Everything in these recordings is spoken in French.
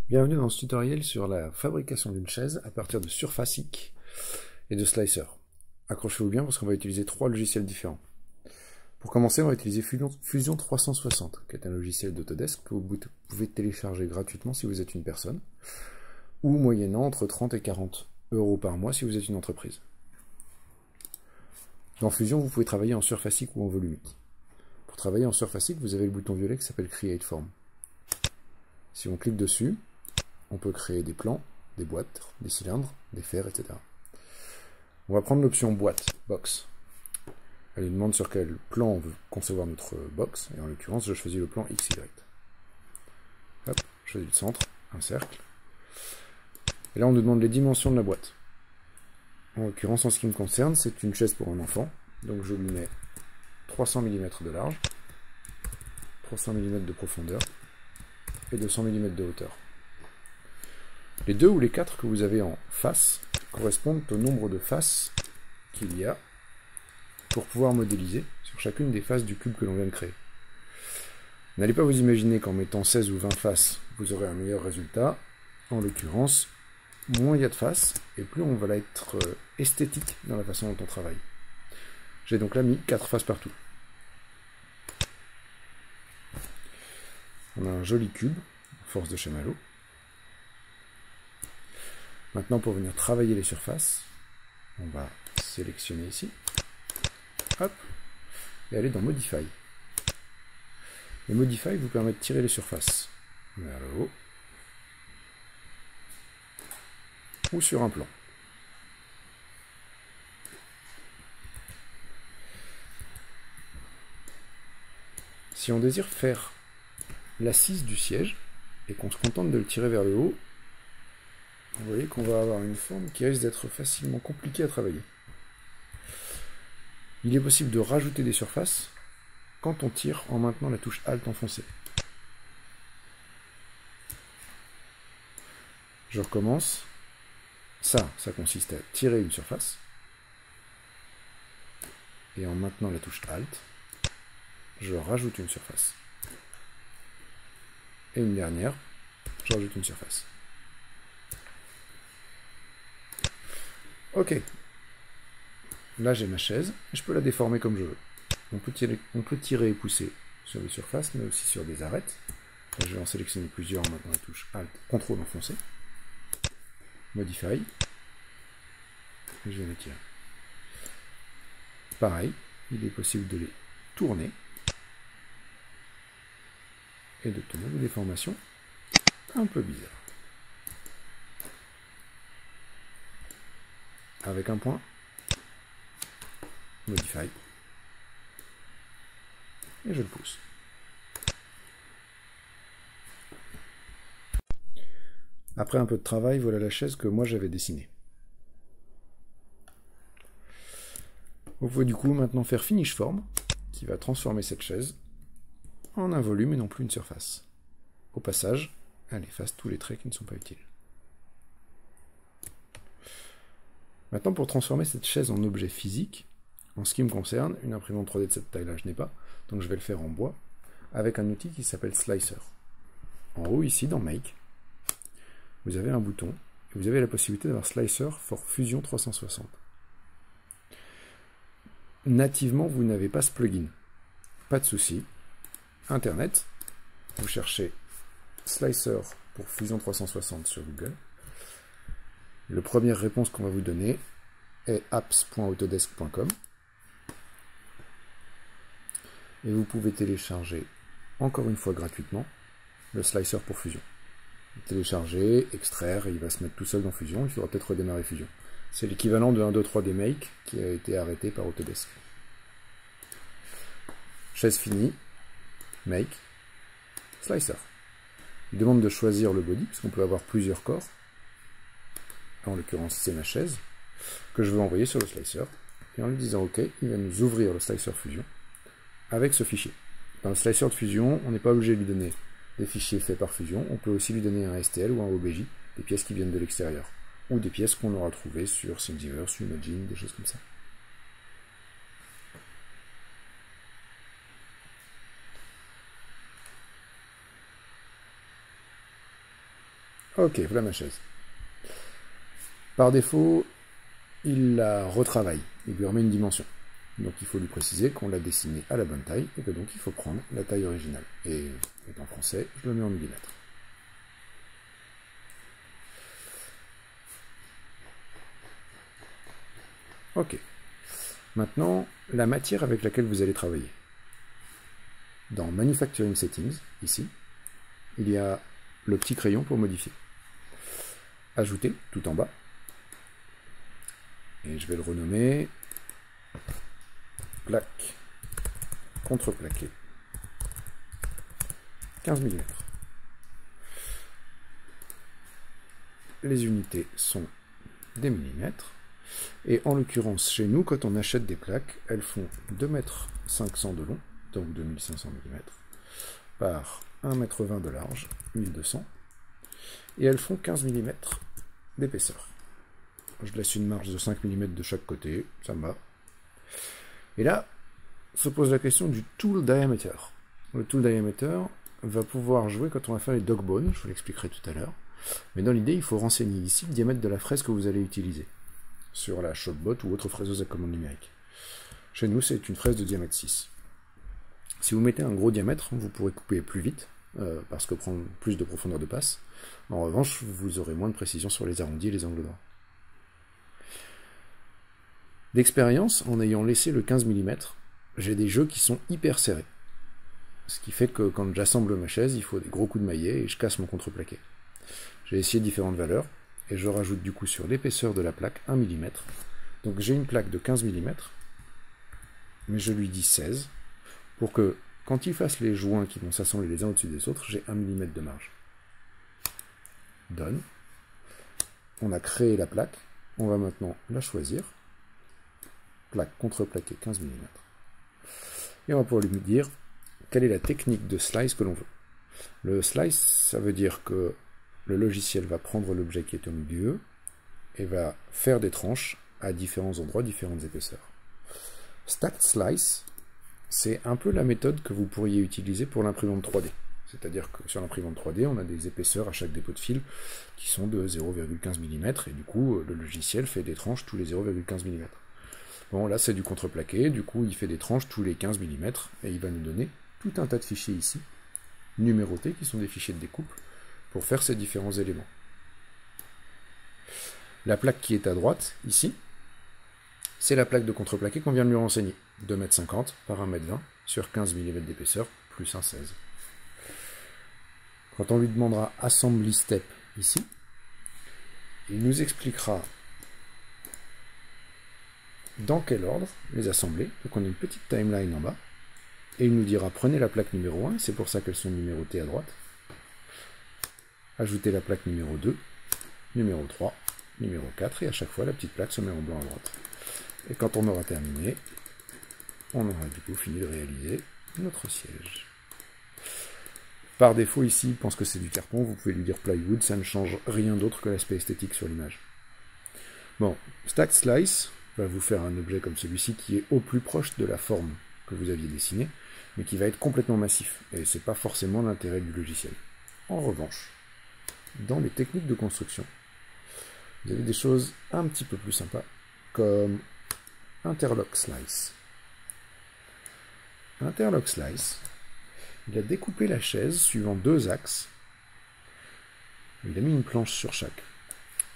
Bienvenue dans ce tutoriel sur la fabrication d'une chaise à partir de Surfacic et de Slicer. Accrochez-vous bien parce qu'on va utiliser trois logiciels différents. Pour commencer, on va utiliser Fusion 360, qui est un logiciel d'Autodesk que vous pouvez télécharger gratuitement si vous êtes une personne, ou moyennant entre 30 et 40 € par mois si vous êtes une entreprise. Dans Fusion, vous pouvez travailler en Surfacic ou en volumique. Pour travailler en Surfacic, vous avez le bouton violet qui s'appelle Create Form. Si on clique dessus, on peut créer des plans, des boîtes, des cylindres, des fers, etc. On va prendre l'option boîte, box. Elle nous demande sur quel plan on veut concevoir notre box, et en l'occurrence, je choisis le plan XY. Hop, je choisis le centre, un cercle. Et là, on nous demande les dimensions de la boîte. En l'occurrence, en ce qui me concerne, c'est une chaise pour un enfant, donc je lui mets 300 mm de large, 300 mm de profondeur et 200 mm de hauteur. Les 2 ou les 4 que vous avez en face correspondent au nombre de faces qu'il y a pour pouvoir modéliser sur chacune des faces du cube que l'on vient de créer. N'allez pas vous imaginer qu'en mettant 16 ou 20 faces, vous aurez un meilleur résultat. En l'occurrence, moins il y a de faces, et plus on va être esthétique dans la façon dont on travaille. J'ai donc là mis 4 faces partout. On a un joli cube, force de chamallow. Maintenant, pour venir travailler les surfaces, on va sélectionner ici, hop, et aller dans Modify. Le Modify vous permet de tirer les surfaces vers le haut ou sur un plan. Si on désire faire l'assise du siège et qu'on se contente de le tirer vers le haut, vous voyez qu'on va avoir une forme qui risque d'être facilement compliquée à travailler. Il est possible de rajouter des surfaces quand on tire en maintenant la touche Alt enfoncée. Je recommence. Ça consiste à tirer une surface. Et en maintenant la touche Alt, je rajoute une surface. Et une dernière, je rajoute une surface. Ok. Là j'ai ma chaise, et je peux la déformer comme je veux. On peut tirer et pousser sur les surfaces, mais aussi sur des arêtes. Là, je vais en sélectionner plusieurs en maintenant la touche Alt, CTRL enfoncé. Modify. Et je vais les tirer. Pareil, il est possible de les tourner et d'obtenir des déformations un peu bizarres. Avec un point, Modify, et je le pousse. Après un peu de travail, voilà la chaise que moi j'avais dessinée. Vous pouvez du coup maintenant faire Finish Form, qui va transformer cette chaise en un volume et non plus une surface. Au passage, elle efface tous les traits qui ne sont pas utiles. Maintenant, pour transformer cette chaise en objet physique, en ce qui me concerne, une imprimante 3D de cette taille-là, je n'ai pas, donc je vais le faire en bois, avec un outil qui s'appelle Slicer. En haut, ici, dans Make, vous avez un bouton, et vous avez la possibilité d'avoir Slicer for Fusion 360. Nativement, vous n'avez pas ce plugin. Pas de souci. Internet, vous cherchez Slicer pour Fusion 360 sur Google. La première réponse qu'on va vous donner est apps.autodesk.com. Et vous pouvez télécharger, encore une fois gratuitement, le Slicer pour Fusion. Télécharger, extraire, et il va se mettre tout seul dans Fusion. Il faudra peut-être redémarrer Fusion. C'est l'équivalent de 1, 2, 3D Make qui a été arrêté par Autodesk. Chaise finie, Make, Slicer. Il demande de choisir le body, parce qu'on peut avoir plusieurs corps. En l'occurrence, c'est ma chaise, que je veux envoyer sur le Slicer. Et en lui disant OK, il va nous ouvrir le Slicer Fusion avec ce fichier. Dans le Slicer de Fusion, on n'est pas obligé de lui donner des fichiers faits par Fusion. On peut aussi lui donner un STL ou un OBJ, des pièces qui viennent de l'extérieur, ou des pièces qu'on aura trouvées sur Thingiverse, Imagine, des choses comme ça. Ok, voilà ma chaise. Par défaut, il la retravaille, il lui remet une dimension. Donc il faut lui préciser qu'on l'a dessinée à la bonne taille, et que donc il faut prendre la taille originale. Et en français, je le mets en millimètres. Ok. Maintenant, la matière avec laquelle vous allez travailler. Dans Manufacturing Settings, ici, il y a le petit crayon pour modifier. Ajouter, tout en bas. Et je vais le renommer plaque contreplaqué 15 mm. Les unités sont des millimètres. Et en l'occurrence, chez nous, quand on achète des plaques, elles font 2,5 m de long, donc 2500 mm, par 1,20 m de large, 1200, et elles font 15 mm d'épaisseur. Je laisse une marge de 5 mm de chaque côté, ça me va. Et là, se pose la question du tool diameter. Le tool diameter va pouvoir jouer quand on va faire les dog bones, je vous l'expliquerai tout à l'heure. Mais dans l'idée, il faut renseigner ici le diamètre de la fraise que vous allez utiliser sur la Shopbot ou autre fraiseuse à commande numérique. Chez nous, c'est une fraise de diamètre 6. Si vous mettez un gros diamètre, vous pourrez couper plus vite, parce que prendre plus de profondeur de passe. En revanche, vous aurez moins de précision sur les arrondis et les angles droits. D'expérience, en ayant laissé le 15 mm, j'ai des jeux qui sont hyper serrés. Ce qui fait que quand j'assemble ma chaise, il faut des gros coups de maillet et je casse mon contreplaqué. J'ai essayé différentes valeurs, et je rajoute du coup sur l'épaisseur de la plaque 1 mm. Donc j'ai une plaque de 15 mm, mais je lui dis 16, pour que quand il fasse les joints qui vont s'assembler les uns au-dessus des autres, j'ai 1 mm de marge. Done. On a créé la plaque, on va maintenant la choisir. Plaque contreplaquée 15 mm. Et on va pouvoir lui dire quelle est la technique de slice que l'on veut. Le slice, ça veut dire que le logiciel va prendre l'objet qui est au milieu et va faire des tranches à différents endroits, différentes épaisseurs. Stacked Slice, c'est un peu la méthode que vous pourriez utiliser pour l'imprimante 3D. C'est-à-dire que sur l'imprimante 3D, on a des épaisseurs à chaque dépôt de fil qui sont de 0,15 mm et du coup, le logiciel fait des tranches tous les 0,15 mm. Bon, là, c'est du contreplaqué, du coup, il fait des tranches tous les 15 mm et il va nous donner tout un tas de fichiers ici, numérotés, qui sont des fichiers de découpe, pour faire ces différents éléments. La plaque qui est à droite, ici, c'est la plaque de contreplaqué qu'on vient de lui renseigner. 2,50 m par 1,20 m sur 15 mm d'épaisseur, plus un 16. Quand on lui demandera Assembly Step ici, il nous expliquera dans quel ordre les assembler. Donc on a une petite timeline en bas, et il nous dira prenez la plaque numéro 1, c'est pour ça qu'elles sont numérotées à droite. Ajoutez la plaque numéro 2, numéro 3, numéro 4, et à chaque fois la petite plaque se met en blanc à droite. Et quand on aura terminé, on aura du coup fini de réaliser notre siège. Par défaut ici, il pense que c'est du carton, vous pouvez lui dire plywood, ça ne change rien d'autre que l'aspect esthétique sur l'image. Bon, Stacked Slice va vous faire un objet comme celui-ci qui est au plus proche de la forme que vous aviez dessinée, mais qui va être complètement massif, et c'est pas forcément l'intérêt du logiciel. En revanche, dans les techniques de construction, vous avez des choses un petit peu plus sympas, comme Interlock Slice. Interlock Slice, il a découpé la chaise suivant 2 axes. Il a mis une planche sur chaque.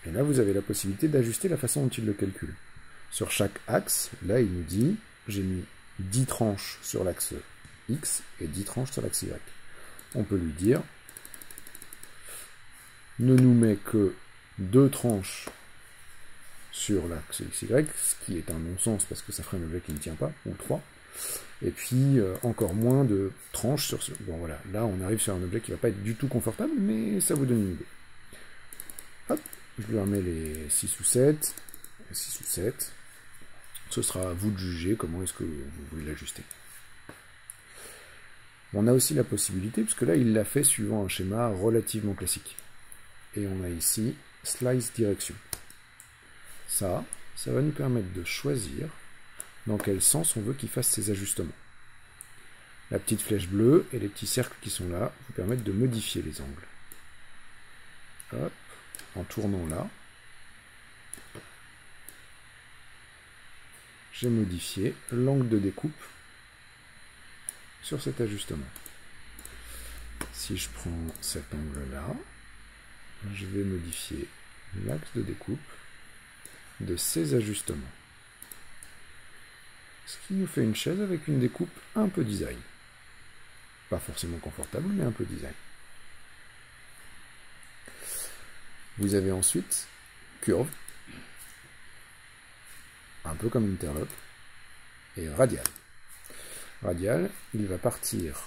Et là, vous avez la possibilité d'ajuster la façon dont il le calcule. Sur chaque axe, là, il nous dit, j'ai mis 10 tranches sur l'axe X et 10 tranches sur l'axe Y. On peut lui dire, ne nous met que 2 tranches sur l'axe XY, ce qui est un non-sens parce que ça ferait un objet qui ne tient pas, ou 3. Et puis encore moins de tranches sur ce... Bon voilà, là on arrive sur un objet qui ne va pas être du tout confortable, mais ça vous donne une idée. Hop, je lui remets les 6 ou 7, 6 ou 7. Ce sera à vous de juger comment est-ce que vous voulez l'ajuster. On a aussi la possibilité, puisque là il l'a fait suivant un schéma relativement classique. Et on a ici Slice Direction. Ça va nous permettre de choisir dans quel sens on veut qu'il fasse ses ajustements. La petite flèche bleue et les petits cercles qui sont là vous permettent de modifier les angles. Hop. en tournant là, j'ai modifié l'angle de découpe sur cet ajustement. Si je prends cet angle-là, je vais modifier l'axe de découpe de ces ajustements. Ce qui nous fait une chaise avec une découpe un peu design. Pas forcément confortable, mais un peu design. Vous avez ensuite curve, un peu comme interlock, et radial. Radial, il va partir,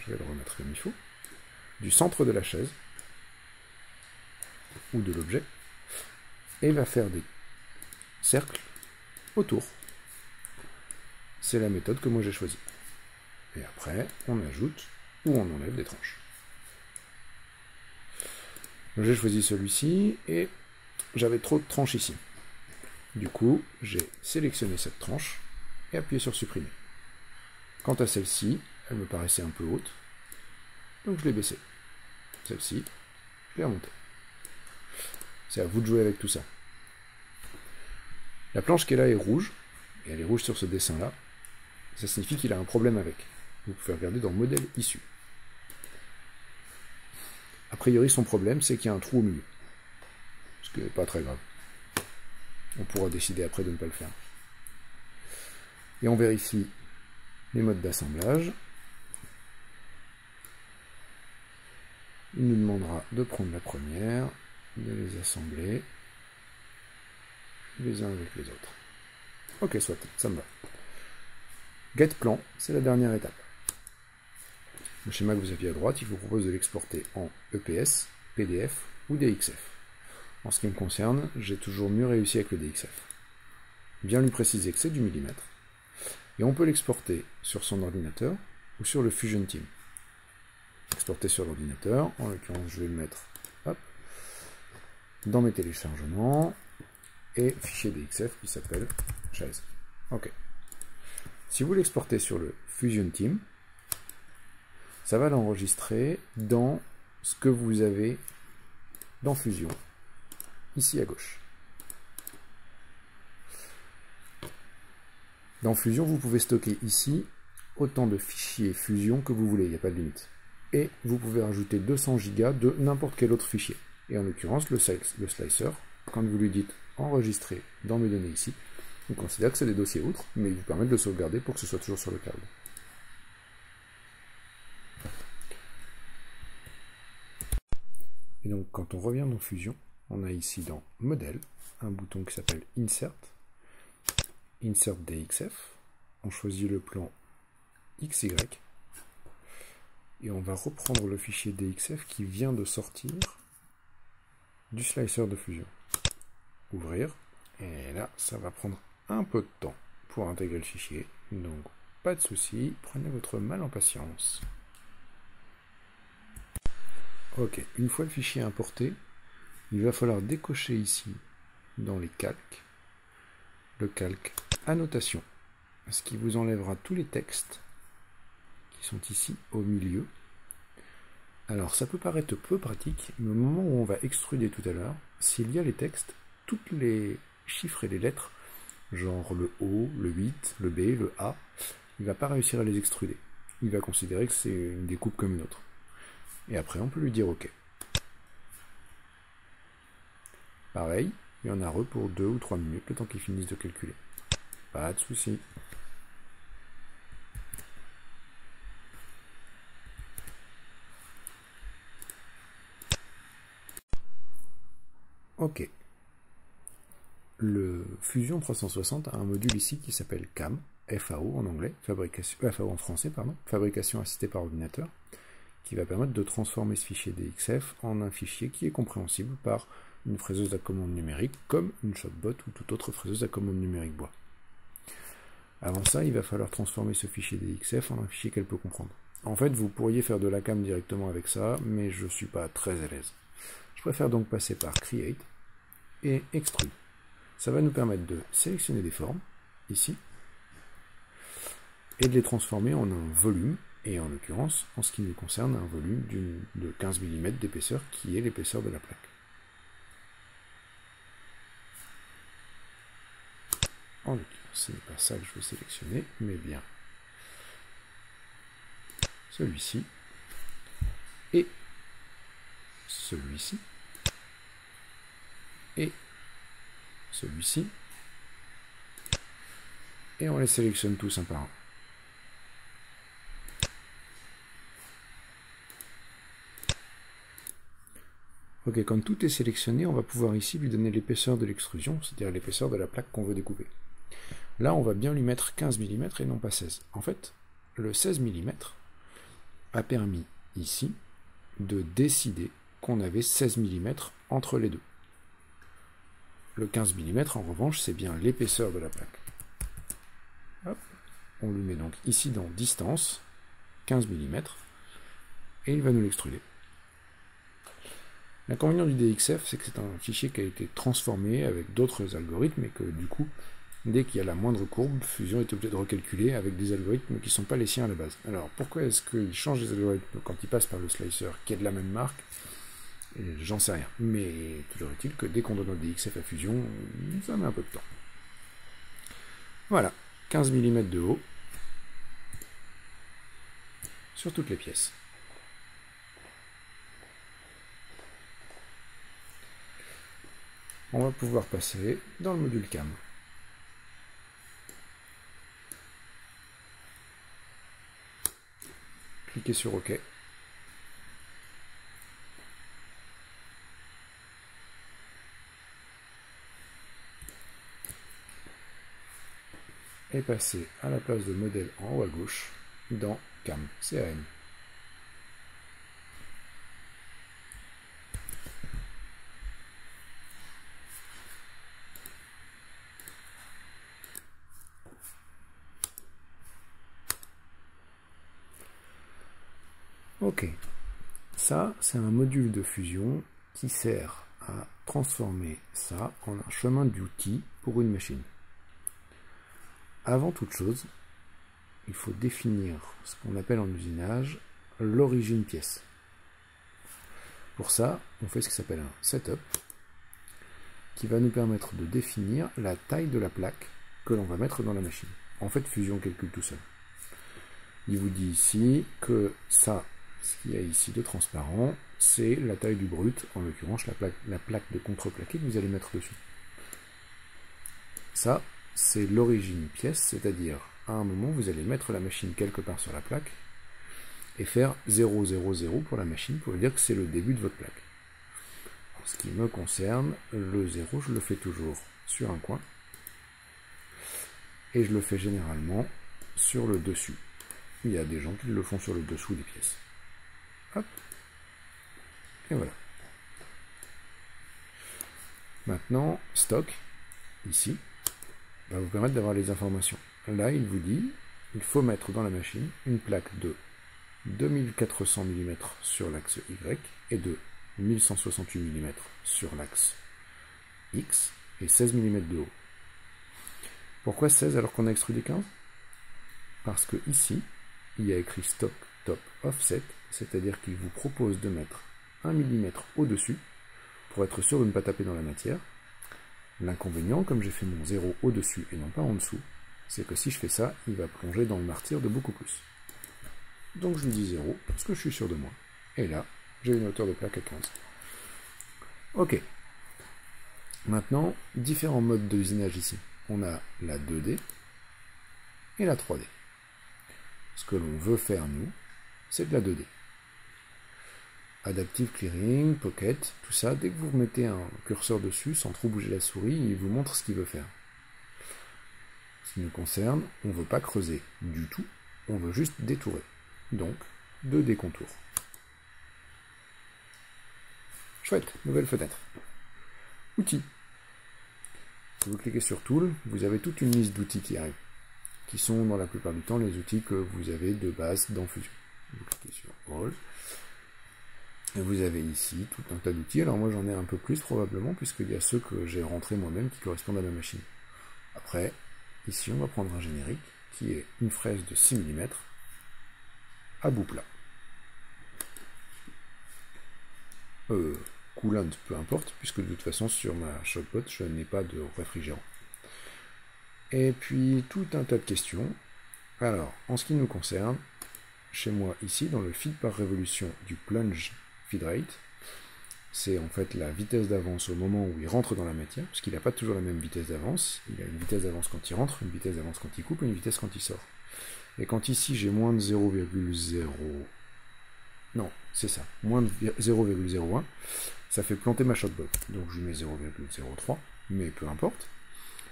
je vais le remettre comme il faut, du centre de la chaise, ou de l'objet, et va faire des cercles autour. C'est la méthode que moi j'ai choisie. Et après, on ajoute ou on enlève des tranches. J'ai choisi celui-ci et j'avais trop de tranches ici. Du coup, j'ai sélectionné cette tranche et appuyé sur supprimer. Quant à celle-ci, elle me paraissait un peu haute, donc je l'ai baissée. Celle-ci, je l'ai remontée. C'est à vous de jouer avec tout ça. La planche qui est là est rouge, et elle est rouge sur ce dessin-là. Ça signifie qu'il a un problème avec. Vous pouvez regarder dans modèle issu. A priori, son problème, c'est qu'il y a un trou au milieu. Ce qui n'est pas très grave. On pourra décider après de ne pas le faire. Et on vérifie les modes d'assemblage. Il nous demandera de prendre la première, de les assembler les uns avec les autres. Ok, soit, ça me va. Get plan, c'est la dernière étape. Le schéma que vous aviez à droite, il vous propose de l'exporter en EPS, PDF ou DXF. En ce qui me concerne, j'ai toujours mieux réussi avec le DXF. Bien lui préciser que c'est du millimètre. Et on peut l'exporter sur son ordinateur ou sur le Fusion Team. Exporter sur l'ordinateur, en l'occurrence je vais le mettre hop, dans mes téléchargements, et fichier DXF qui s'appelle chaise. Ok. Si vous l'exportez sur le Fusion Team, ça va l'enregistrer dans ce que vous avez dans Fusion, ici à gauche. Dans Fusion, vous pouvez stocker ici autant de fichiers Fusion que vous voulez, il n'y a pas de limite. Et vous pouvez rajouter 200 Go de n'importe quel autre fichier. Et en l'occurrence, le slicer, quand vous lui dites enregistrer dans mes données ici, il considère que c'est des dossiers outre, mais il vous permet de le sauvegarder pour que ce soit toujours sur le cloud. Et donc quand on revient dans Fusion, on a ici dans Modèle, un bouton qui s'appelle Insert, Insert DXF, on choisit le plan XY, et on va reprendre le fichier DXF qui vient de sortir du slicer de Fusion. Ouvrir, et là ça va prendre un peu de temps pour intégrer le fichier, donc pas de souci, prenez votre mal en patience. Ok, une fois le fichier importé, il va falloir décocher ici, dans les calques, le calque annotation, ce qui vous enlèvera tous les textes qui sont ici au milieu. Alors ça peut paraître peu pratique, mais au moment où on va extruder tout à l'heure, s'il y a les textes, toutes les chiffres et les lettres, genre le O, le 8, le B, le A, il ne va pas réussir à les extruder. Il va considérer que c'est une découpe comme une autre. Et après, on peut lui dire OK. Pareil, il y en a pour 2 ou 3 minutes, le temps qu'ils finissent de calculer. Pas de souci. OK. Le Fusion 360 a un module ici qui s'appelle CAM, FAO en anglais, FAO en français, pardon, fabrication assistée par ordinateur, qui va permettre de transformer ce fichier DXF en un fichier qui est compréhensible par une fraiseuse à commande numérique, comme une Shotbot ou toute autre fraiseuse à commande numérique bois. Avant ça, il va falloir transformer ce fichier DXF en un fichier qu'elle peut comprendre. En fait, vous pourriez faire de la CAM directement avec ça, mais je ne suis pas très à l'aise. Je préfère donc passer par Create et Extrude. Ça va nous permettre de sélectionner des formes, ici, et de les transformer en un volume, et en l'occurrence, en ce qui nous concerne, un volume de 15 mm d'épaisseur qui est l'épaisseur de la plaque. En l'occurrence, ce n'est pas ça que je veux sélectionner, mais bien celui-ci et celui-ci et celui-ci, et on les sélectionne tous un par un. Ok, quand tout est sélectionné, on va pouvoir ici lui donner l'épaisseur de l'extrusion, c'est-à-dire l'épaisseur de la plaque qu'on veut découper. Là, on va bien lui mettre 15 mm et non pas 16. En fait, le 16 mm a permis ici de décider qu'on avait 16 mm entre les deux. Le 15 mm, en revanche, c'est bien l'épaisseur de la plaque. Hop. On lui met donc ici dans distance, 15 mm, et il va nous l'extruder. L'inconvénient du DXF, c'est que c'est un fichier qui a été transformé avec d'autres algorithmes, et que du coup, dès qu'il y a la moindre courbe, Fusion est obligé de recalculer avec des algorithmes qui ne sont pas les siens à la base. Alors pourquoi est-ce qu'il change les algorithmes quand il passe par le slicer qui est de la même marque? J'en sais rien. Mais toujours est-il que dès qu'on donne un DXF à Fusion, ça met un peu de temps. Voilà, 15 mm de haut sur toutes les pièces. On va pouvoir passer dans le module CAM. Cliquez sur OK. Et passer à la place de modèle en haut à gauche dans CAM. CAM. Ok, ça c'est un module de fusion qui sert à transformer ça en un chemin d'outil pour une machine. Avant toute chose, il faut définir ce qu'on appelle en usinage l'origine pièce. Pour ça, on fait ce qui s'appelle un setup qui va nous permettre de définir la taille de la plaque que l'on va mettre dans la machine. En fait, Fusion calcule tout seul. Il vous dit ici que ça, ce qu'il y a ici de transparent, c'est la taille du brut, en l'occurrence la plaque de contreplaqué que vous allez mettre dessus. Ça, c'est l'origine pièce, c'est-à-dire à un moment, vous allez mettre la machine quelque part sur la plaque et faire 0, 0, 0 pour la machine, pour dire que c'est le début de votre plaque. En ce qui me concerne, le 0, je le fais toujours sur un coin et je le fais généralement sur le dessus. Il y a des gens qui le font sur le dessous des pièces. Hop. Et voilà. Maintenant, stock, ici, va vous permettre d'avoir les informations. Là, il vous dit, il faut mettre dans la machine une plaque de 2400 mm sur l'axe Y et de 1168 mm sur l'axe X et 16 mm de haut. Pourquoi 16 alors qu'on a extrudé 15? Parce que ici, il y a écrit stock top offset, c'est-à-dire qu'il vous propose de mettre 1 mm au-dessus pour être sûr de ne pas taper dans la matière. L'inconvénient, comme j'ai fait mon 0 au-dessus et non pas en dessous, c'est que si je fais ça, il va plonger dans le martyre de beaucoup plus. Donc je lui dis 0, parce que je suis sûr de moi. Et là, j'ai une hauteur de plaque à 15. Ok. Maintenant, différents modes d'usinage ici. On a la 2D et la 3D. Ce que l'on veut faire, nous, c'est de la 2D. Adaptive Clearing, Pocket, tout ça, dès que vous remettez un curseur dessus, sans trop bouger la souris, il vous montre ce qu'il veut faire. Ce qui nous concerne, on ne veut pas creuser du tout, on veut juste détourer. Donc, 2D contours. Chouette, nouvelle fenêtre. Outils. Si vous cliquez sur Tool, vous avez toute une liste d'outils qui arrivent, qui sont dans la plupart du temps les outils que vous avez de base dans Fusion. Vous cliquez sur All. Et vous avez ici tout un tas d'outils. Alors moi j'en ai un peu plus probablement, puisqu'il y a ceux que j'ai rentrés moi-même qui correspondent à ma machine. Après, ici on va prendre un générique qui est une fraise de 6 mm à bout plat. Coolant, peu importe, puisque de toute façon sur ma Shockbot, je n'ai pas de réfrigérant. Et puis tout un tas de questions. Alors, en ce qui nous concerne, chez moi ici, dans le feed par révolution du plunge feed rate, c'est en fait la vitesse d'avance au moment où il rentre dans la matière, parce qu'il n'a pas toujours la même vitesse d'avance. Il a une vitesse d'avance quand il rentre, une vitesse d'avance quand il coupe, et une vitesse quand il sort. Et quand ici j'ai moins de 0,0... Non, c'est ça, moins de 0,01, ça fait planter ma Shockbot. Donc je lui mets 0,03, mais peu importe.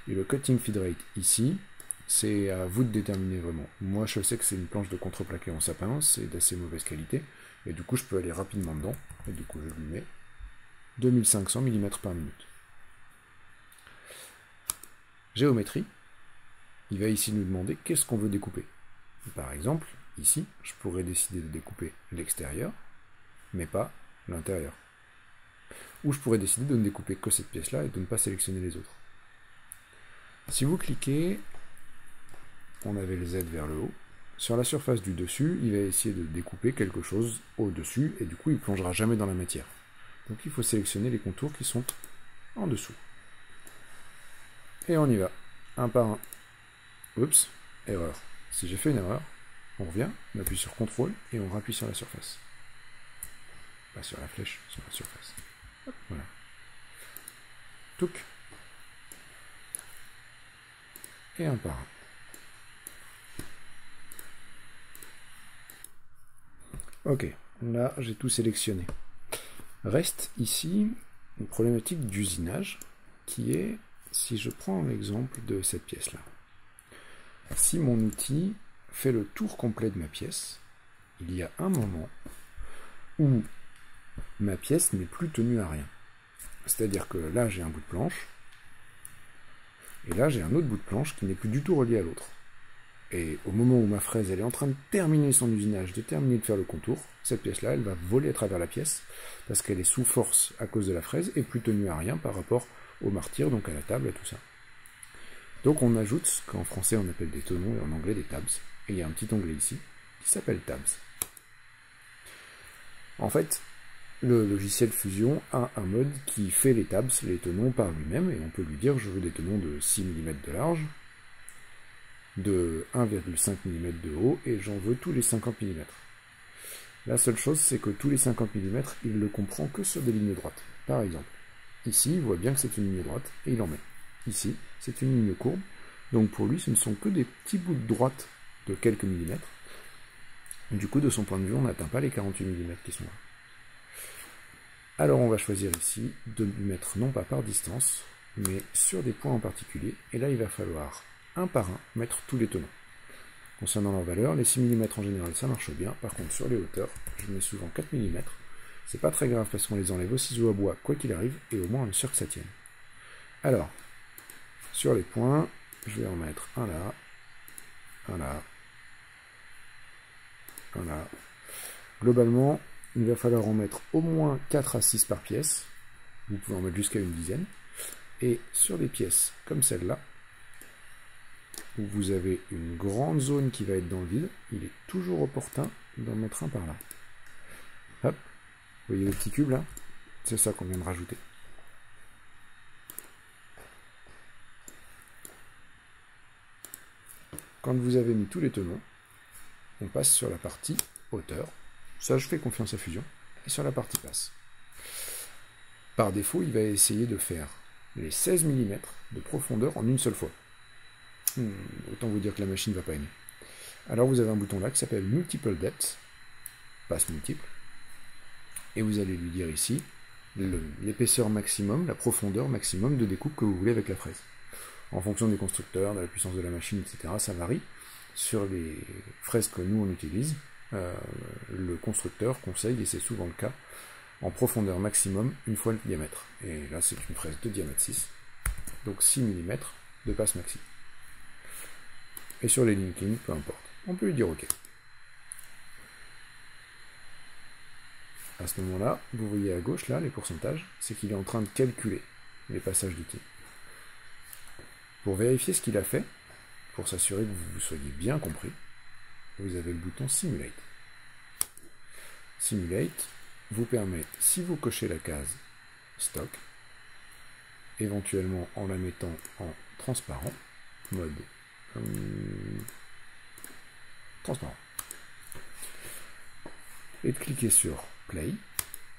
Et le cutting feed rate ici, c'est à vous de déterminer vraiment. Moi je sais que c'est une planche de contreplaqué en sapin, c'est d'assez mauvaise qualité, et du coup je peux aller rapidement dedans, et du coup je lui mets 2500 mm par minute. Géométrie, il va ici nous demander qu'est-ce qu'on veut découper. Par exemple, ici, je pourrais décider de découper l'extérieur, mais pas l'intérieur. Ou je pourrais décider de ne découper que cette pièce-là et de ne pas sélectionner les autres. Si vous cliquez, on avait le Z vers le haut. Sur la surface du dessus, il va essayer de découper quelque chose au-dessus, et du coup, il ne plongera jamais dans la matière. Donc il faut sélectionner les contours qui sont en dessous. Et on y va, un par un. Oups, erreur. Si j'ai fait une erreur, on revient, on appuie sur CTRL et on rappuie sur la surface. Pas sur la flèche, sur la surface. Hop, voilà. Touc. Et un par un. Ok, là j'ai tout sélectionné. Reste ici une problématique d'usinage qui est, si je prends l'exemple de cette pièce-là. Si mon outil fait le tour complet de ma pièce, il y a un moment où ma pièce n'est plus tenue à rien. C'est-à-dire que là j'ai un bout de planche, et là j'ai un autre bout de planche qui n'est plus du tout relié à l'autre. Et au moment où ma fraise elle est en train de terminer son usinage, de terminer de faire le contour, cette pièce-là elle va voler à travers la pièce, parce qu'elle est sous force à cause de la fraise, et plus tenue à rien par rapport au martyr, donc à la table, à tout ça. Donc on ajoute ce qu'en français on appelle des tenons et en anglais des tabs. Et il y a un petit onglet ici qui s'appelle tabs. En fait, le logiciel Fusion a un mode qui fait les tabs, les tenons par lui-même, et on peut lui dire je veux des tenons de 6 mm de large, de 1,5 mm de haut, et j'en veux tous les 50 mm. La seule chose, c'est que tous les 50 mm, il ne comprend que sur des lignes droites. Par exemple, ici, il voit bien que c'est une ligne droite, et il en met. Ici, c'est une ligne courbe, donc pour lui, ce ne sont que des petits bouts de droite de quelques millimètres. Du coup, de son point de vue, on n'atteint pas les 48 mm qui sont là. Alors on va choisir ici de lui mettre non pas par distance, mais sur des points en particulier, et là il va falloir un par un mettre tous les tenons. Concernant leur valeur, les 6 mm en général ça marche bien, par contre sur les hauteurs, je mets souvent 4 mm, c'est pas très grave parce qu'on les enlève au ciseau à bois quoi qu'il arrive, et au moins on est sûr que ça tienne. Alors, sur les points, je vais en mettre un là, un là, un là. Globalement, il va falloir en mettre au moins 4 à 6 par pièce. Vous pouvez en mettre jusqu'à une dizaine. Et sur des pièces comme celle-là, où vous avez une grande zone qui va être dans le vide, il est toujours opportun d'en mettre un par là. Hop, vous voyez le petit cube là? C'est ça qu'on vient de rajouter. Quand vous avez mis tous les tenons, on passe sur la partie hauteur. Ça, je fais confiance à Fusion. Et sur la partie passe. Par défaut, il va essayer de faire les 16 mm de profondeur en une seule fois. Autant vous dire que la machine ne va pas aimer. Alors vous avez un bouton là qui s'appelle Multiple Depth, passe multiple. Et vous allez lui dire ici l'épaisseur maximum, la profondeur maximum de découpe que vous voulez avec la fraise. En fonction des constructeurs, de la puissance de la machine, etc., ça varie. Sur les fraises que nous on utilise, le constructeur conseille, et c'est souvent le cas, en profondeur maximum, une fois le diamètre. Et là c'est une fraise de diamètre 6, donc 6 mm de passe maxi. Et sur les linkings, peu importe. On peut lui dire OK. À ce moment-là, vous voyez à gauche là les pourcentages, c'est qu'il est en train de calculer les passages d'outils. Pour vérifier ce qu'il a fait, pour s'assurer que vous soyez bien compris, vous avez le bouton Simulate. Simulate vous permet, si vous cochez la case stock, éventuellement en la mettant en transparent, mode transparent, et de cliquer sur Play,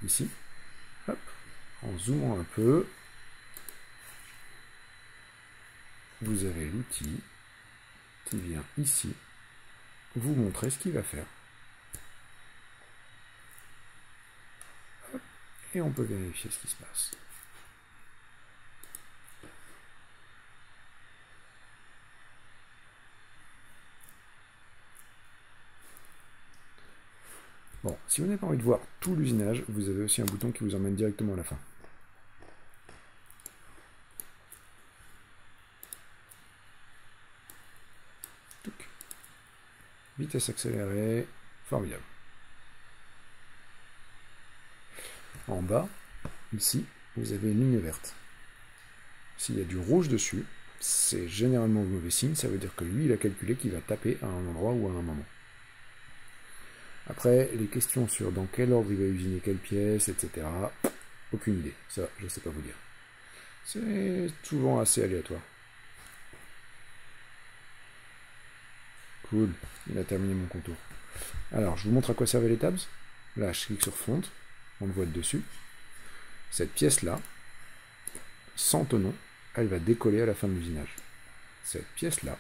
ici, hop, en zoomant un peu, vous avez l'outil qui vient ici vous montrer ce qu'il va faire. Hop, et on peut vérifier ce qui se passe. Bon, si vous n'avez pas envie de voir tout l'usinage, vous avez aussi un bouton qui vous emmène directement à la fin. Vitesse accélérée, formidable. En bas, ici, vous avez une ligne verte. S'il y a du rouge dessus, c'est généralement mauvais signe, ça veut dire que lui, il a calculé qu'il va taper à un endroit ou à un moment. Après, les questions sur dans quel ordre il va usiner quelle pièce, etc., aucune idée. Ça, je ne sais pas vous dire. C'est souvent assez aléatoire. Cool, il a terminé mon contour. Alors, je vous montre à quoi servaient les tabs. Là, je clique sur Font, on le voit de dessus. Cette pièce-là, sans tenon, elle va décoller à la fin de l'usinage. Cette pièce-là,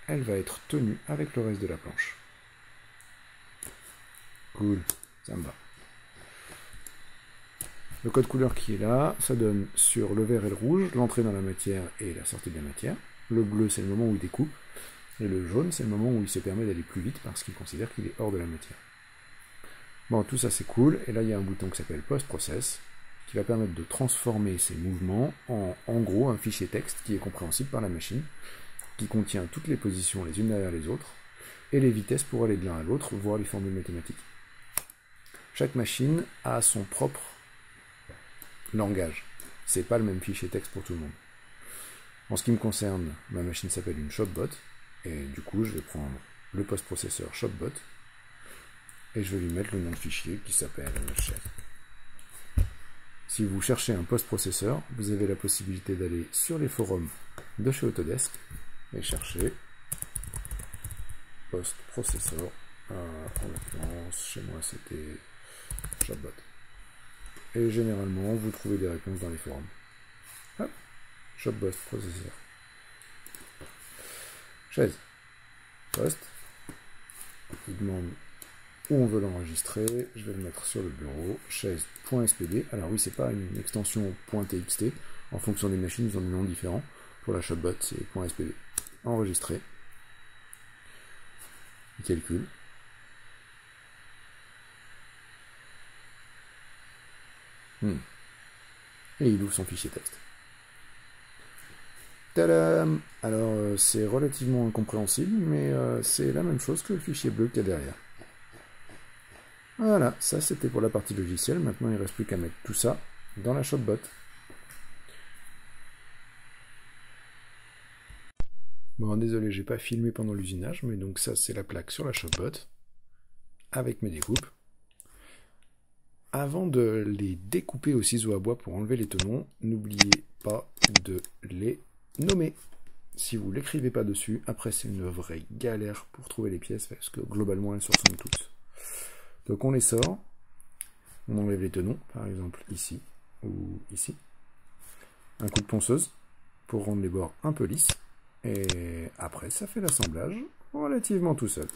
elle va être tenue avec le reste de la planche. Cool, ça me va. Le code couleur qui est là, ça donne sur le vert et le rouge l'entrée dans la matière et la sortie de la matière. Le bleu, c'est le moment où il découpe. Et le jaune, c'est le moment où il se permet d'aller plus vite parce qu'il considère qu'il est hors de la matière. Bon, tout ça c'est cool. Et là, il y a un bouton qui s'appelle Post Process qui va permettre de transformer ces mouvements en gros un fichier texte qui est compréhensible par la machine, qui contient toutes les positions les unes derrière les autres et les vitesses pour aller de l'un à l'autre, voire les formules mathématiques. Chaque machine a son propre langage. C'est pas le même fichier texte pour tout le monde. En ce qui me concerne, ma machine s'appelle une Shopbot, et du coup je vais prendre le post-processeur Shopbot, et je vais lui mettre le nom de fichier qui s'appelle chef. Si vous cherchez un post-processeur, vous avez la possibilité d'aller sur les forums de chez Autodesk, et chercher post-processeur, en l'occurrence chez moi c'était Shopbot. Et généralement vous trouvez des réponses dans les forums. Hop. Shopbot processeur. Chaise. Post. Il demande où on veut l'enregistrer. Je vais le mettre sur le bureau. Chaise.spd. Alors oui, c'est pas une extension .txt. En fonction des machines, ils ont des noms différents. Pour la Shopbot, c'est .spd. Enregistrer. Il calcule. Et il ouvre son fichier texte. Tadam! Alors, c'est relativement incompréhensible, mais c'est la même chose que le fichier bleu qu'il y a derrière. Voilà, ça c'était pour la partie logicielle. Maintenant, il ne reste plus qu'à mettre tout ça dans la Shopbot. Bon, désolé, j'ai pas filmé pendant l'usinage, mais donc ça, c'est la plaque sur la Shopbot, avec mes découpes. Avant de les découper au ciseau à bois pour enlever les tenons, n'oubliez pas de les nommer. Si vous ne l'écrivez pas dessus, après c'est une vraie galère pour trouver les pièces, parce que globalement elles se ressemblent toutes. Donc on les sort, on enlève les tenons, par exemple ici ou ici. Un coup de ponceuse pour rendre les bords un peu lisses. Et après ça fait l'assemblage relativement tout seul.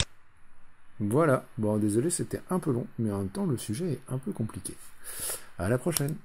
Voilà, bon désolé c'était un peu long, mais en même temps le sujet est un peu compliqué. À la prochaine!